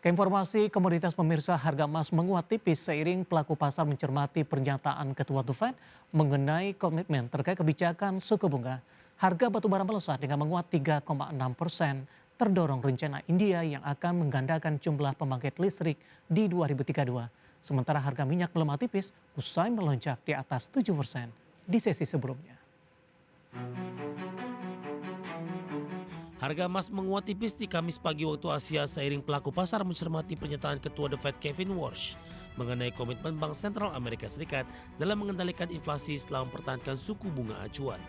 Keinformasi komoditas pemirsa, harga emas menguat tipis seiring pelaku pasar mencermati pernyataan Ketua The Fed mengenai komitmen terkait kebijakan suku bunga. Harga batubara melesat dengan menguat 3,6%, terdorong rencana India yang akan menggandakan jumlah pembangkit listrik di 2032. Sementara harga minyak melemah tipis usai melonjak di atas 7% di sesi sebelumnya. Harga emas menguat tipis di Kamis pagi waktu Asia seiring pelaku pasar mencermati pernyataan Ketua The Fed Kevin Warsh mengenai komitmen Bank Sentral Amerika Serikat dalam mengendalikan inflasi setelah mempertahankan suku bunga acuan.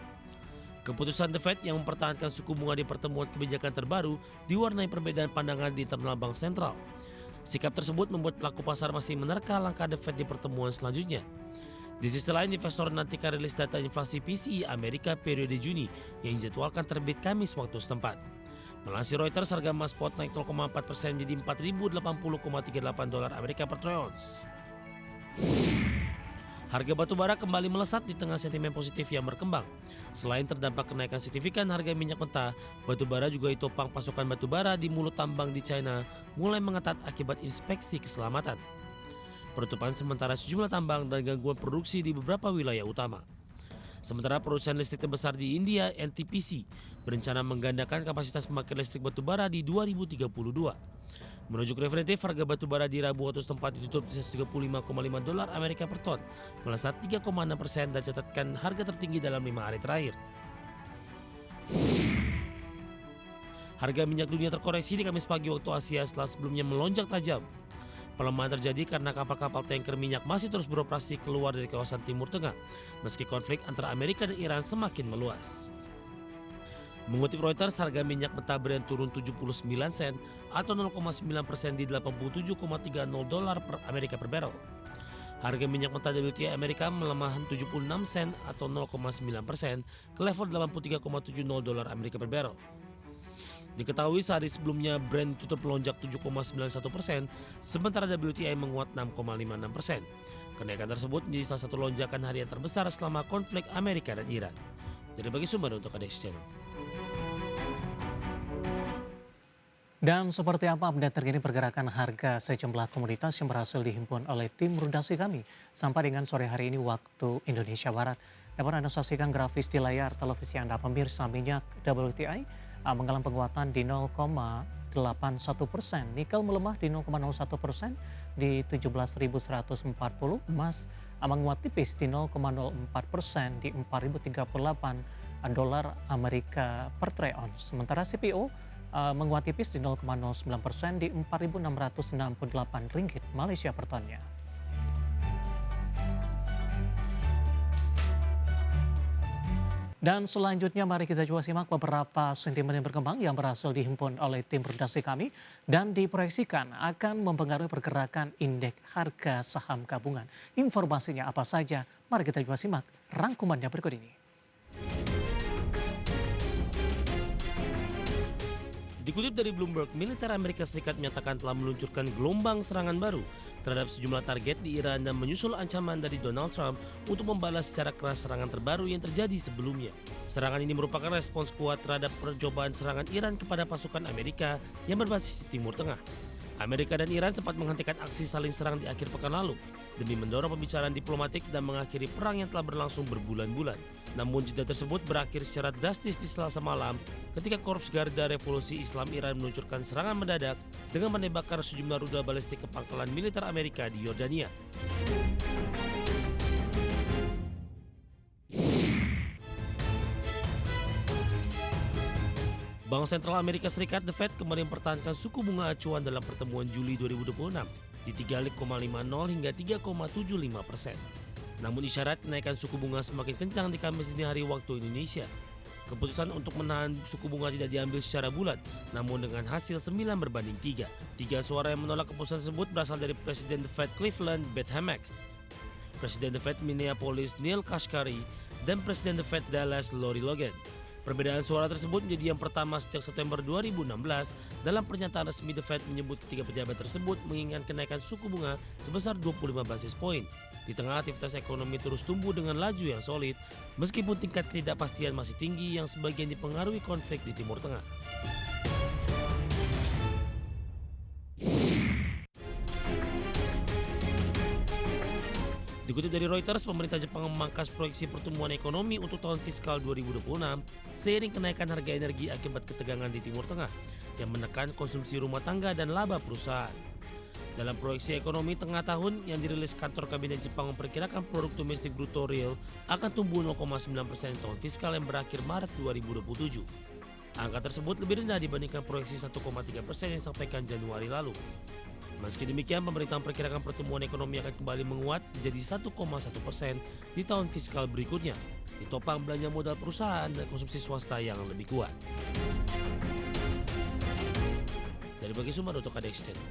Keputusan The Fed yang mempertahankan suku bunga di pertemuan kebijakan terbaru diwarnai perbedaan pandangan di internal Bank Sentral. Sikap tersebut membuat pelaku pasar masih menerka langkah The Fed di pertemuan selanjutnya. Di sisi lain, investor nantikan rilis data inflasi PCE Amerika periode Juni yang dijadwalkan terbit Kamis waktu setempat. Melansir Reuters, harga emas spot naik 0,4% menjadi $4.080,38 Amerika per troy ounce. Harga batubara kembali melesat di tengah sentimen positif yang berkembang. Selain terdampak kenaikan signifikan harga minyak mentah, batubara juga ditopang pasokan batubara di mulut tambang di China mulai mengetat akibat inspeksi keselamatan. Penutupan sementara sejumlah tambang dan gangguan produksi di beberapa wilayah utama. Sementara produsen listrik terbesar di India, NTPC, berencana menggandakan kapasitas pembangkit listrik batubara di 2032. Menunjuk refinitif, harga batubara di Rabu waktu setempat ditutup di $135,5 Amerika per ton, melesat 3,6% dan catatkan harga tertinggi dalam 5 hari terakhir. Harga minyak dunia terkoreksi di Kamis pagi waktu Asia setelah sebelumnya melonjak tajam. Pelemahan terjadi karena kapal-kapal tanker minyak masih terus beroperasi keluar dari kawasan Timur Tengah, meski konflik antara Amerika dan Iran semakin meluas. Mengutip Reuters, harga minyak mentah Brent turun 79 sen atau 0,9% di $87,30 per Amerika per barrel. Harga minyak mentah WTI Amerika melemah 76 sen atau 0,9% ke level $83,70 Amerika per barrel. Diketahui sehari sebelumnya Brent tutup melonjak 7,91%, sementara WTI menguat 6,56%. Kenaikan tersebut menjadi salah satu lonjakan harian terbesar selama konflik Amerika dan Iran. Dari bagi sumber untuk Adex Channel. Dan seperti apa update terkini pergerakan harga sejumlah komoditas yang berhasil dihimpun oleh tim redaksi kami sampai dengan sore hari ini waktu Indonesia Barat. Dapat Anda saksikan grafis di layar televisi Anda. Pemirsa, minyak WTI mengalami penguatan di 0,81%, nikel melemah di 0,01% di 17.140, emas menguat tipis di 0,04% di 4.038 dolar Amerika per troy ounce. Sementara CPO menguat tipis di 0,09% di 4.668 ringgit Malaysia per tonnya. Dan selanjutnya mari kita coba simak beberapa sentimen yang berkembang yang berhasil dihimpun oleh tim redaksi kami dan diproyeksikan akan mempengaruhi pergerakan indeks harga saham gabungan. Informasinya apa saja? Mari kita coba simak rangkumannya berikut ini. Dikutip dari Bloomberg, militer Amerika Serikat menyatakan telah meluncurkan gelombang serangan baru terhadap sejumlah target di Iran dan menyusul ancaman dari Donald Trump untuk membalas secara keras serangan terbaru yang terjadi sebelumnya. Serangan ini merupakan respons kuat terhadap percobaan serangan Iran kepada pasukan Amerika yang berbasis di Timur Tengah. Amerika dan Iran sempat menghentikan aksi saling serang di akhir pekan lalu demi mendorong pembicaraan diplomatik dan mengakhiri perang yang telah berlangsung berbulan-bulan. Namun jeda tersebut berakhir secara drastis di Selasa malam ketika Korps Garda Revolusi Islam Iran meluncurkan serangan mendadak dengan menembakkan sejumlah rudal balistik ke pangkalan militer Amerika di Yordania. Bank Sentral Amerika Serikat The Fed kembali mempertahankan suku bunga acuan dalam pertemuan Juli 2026 di 3,50 hingga 3,75%. Namun isyarat kenaikan suku bunga semakin kencang di Kamis dini hari waktu Indonesia. Keputusan untuk menahan suku bunga tidak diambil secara bulat, namun dengan hasil 9-3. 3 suara yang menolak keputusan tersebut berasal dari Presiden The Fed Cleveland, Beth Hammack, Presiden The Fed Minneapolis, Neil Kashkari, dan Presiden The Fed Dallas, Lori Logan. Perbedaan suara tersebut menjadi yang pertama sejak September 2016. Dalam pernyataan resmi The Fed menyebut ketiga pejabat tersebut menginginkan kenaikan suku bunga sebesar 25 basis poin. Di tengah aktivitas ekonomi terus tumbuh dengan laju yang solid, meskipun tingkat ketidakpastian masih tinggi yang sebagian dipengaruhi konflik di Timur Tengah. Dikutip dari Reuters, pemerintah Jepang memangkas proyeksi pertumbuhan ekonomi untuk tahun fiskal 2026 seiring kenaikan harga energi akibat ketegangan di Timur Tengah yang menekan konsumsi rumah tangga dan laba perusahaan. Dalam proyeksi ekonomi tengah tahun yang dirilis kantor kabinet Jepang memperkirakan produk domestik bruto real akan tumbuh 0,9% di tahun fiskal yang berakhir Maret 2027. Angka tersebut lebih rendah dibandingkan proyeksi 1,3% yang disampaikan Januari lalu. Meski demikian, pemerintah memperkirakan pertumbuhan ekonomi akan kembali menguat menjadi 1,1% di tahun fiskal berikutnya, ditopang belanja modal perusahaan dan konsumsi swasta yang lebih kuat. Dari Bagi Sumber untuk KDX Channel.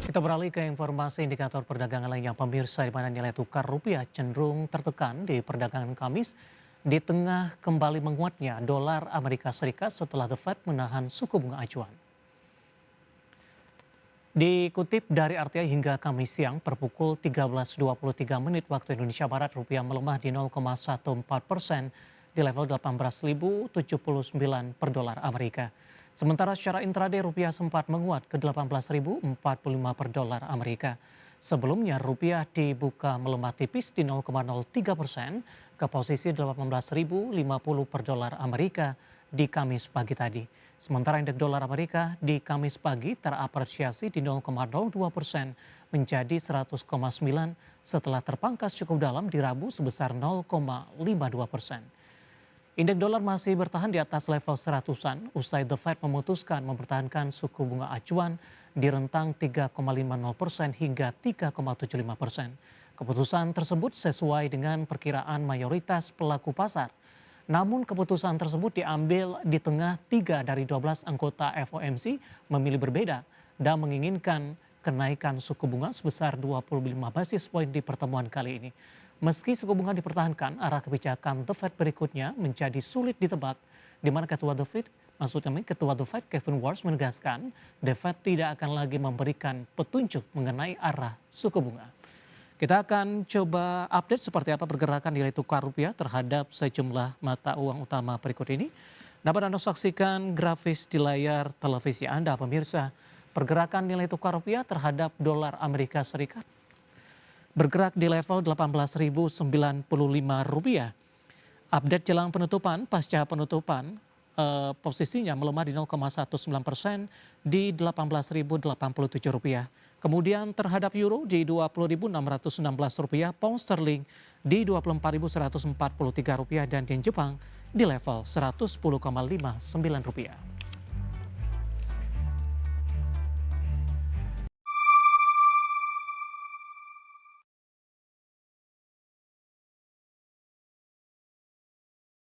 Kita beralih ke informasi indikator perdagangan lainnya, pemirsa, di mana nilai tukar rupiah cenderung tertekan di perdagangan Kamis di tengah kembali menguatnya dolar Amerika Serikat setelah The Fed menahan suku bunga acuan. Dikutip dari RTI hingga Kamis siang per pukul 13.23 menit waktu Indonesia Barat, rupiah melemah di 0,14% di level 18.079 per dolar Amerika. Sementara secara intraday rupiah sempat menguat ke 18.045 per dolar Amerika. Sebelumnya rupiah dibuka melemah tipis di 0,03% ke posisi 18.050 per dolar Amerika di Kamis pagi tadi. Sementara indeks dolar Amerika di Kamis pagi terapresiasi di 0,02% menjadi 100,9 setelah terpangkas cukup dalam di Rabu sebesar 0,52%. Indeks dolar masih bertahan di atas level 100-an usai The Fed memutuskan mempertahankan suku bunga acuan di rentang 3,50% hingga 3,75%. Keputusan tersebut sesuai dengan perkiraan mayoritas pelaku pasar. Namun keputusan tersebut diambil di tengah 3 dari 12 anggota FOMC memilih berbeda dan menginginkan kenaikan suku bunga sebesar 25 basis poin di pertemuan kali ini. Meski suku bunga dipertahankan, arah kebijakan The Fed berikutnya menjadi sulit ditebak, di mana Ketua The Fed Kevin Warsh menegaskan The Fed tidak akan lagi memberikan petunjuk mengenai arah suku bunga. Kita akan coba update seperti apa pergerakan nilai tukar rupiah terhadap sejumlah mata uang utama berikut ini. Dapat Anda saksikan grafis di layar televisi Anda, pemirsa. Pergerakan nilai tukar rupiah terhadap dolar Amerika Serikat bergerak di level 18.095 rupiah. Update jelang penutupan, pasca penutupan, posisinya melemah di 0,19% di 18.087 rupiah. Kemudian terhadap euro di 20.616 rupiah, pound sterling di 24.143 rupiah dan yen Jepang di level 110,59 rupiah.